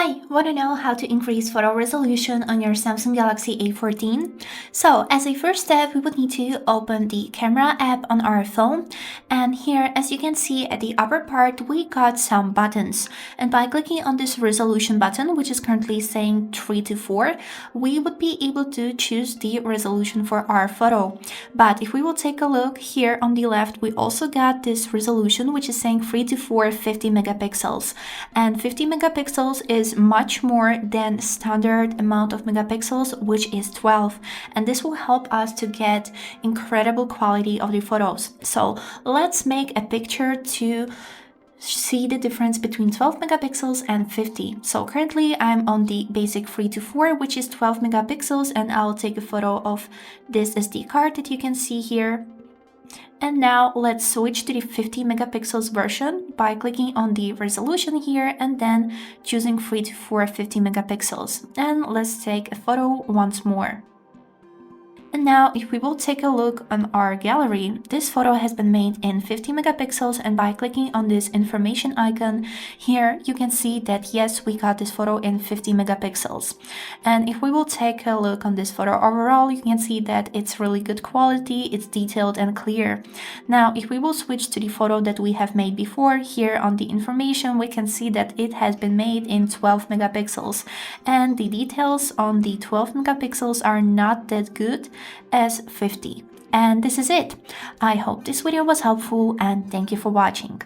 Hi, want to know how to increase photo resolution on your Samsung Galaxy A14? So, as a first step, we would need to open the camera app on our phone. And here, as you can see at the upper part, we got some buttons. And by clicking on this resolution button, which is currently saying 3 to 4, we would be able to choose the resolution for our photo. But if we will take a look here on the left, we also got this resolution, which is saying 3 to 4 50 megapixels. And 50 megapixels is much more than standard amount of megapixels, which is 12, and this will help us to get incredible quality of the photos. So let's make a picture to see the difference between 12 megapixels and 50. So currently I'm on the basic 3 to 4, which is 12 megapixels, and I'll take a photo of this SD card that you can see here. And now let's switch to the 50 megapixels version by clicking on the resolution here and then choosing 3 to 4 50 megapixels. And let's take a photo once more. And now if we will take a look on our gallery, this photo has been made in 50 megapixels, and by clicking on this information icon here, you can see that yes, we got this photo in 50 megapixels. And if we will take a look on this photo overall, you can see that it's really good quality, it's detailed and clear. Now if we will switch to the photo that we have made before, here on the information we can see that it has been made in 12 megapixels, and the details on the 12 megapixels are not that good as 50. And this is it. I hope this video was helpful, and thank you for watching.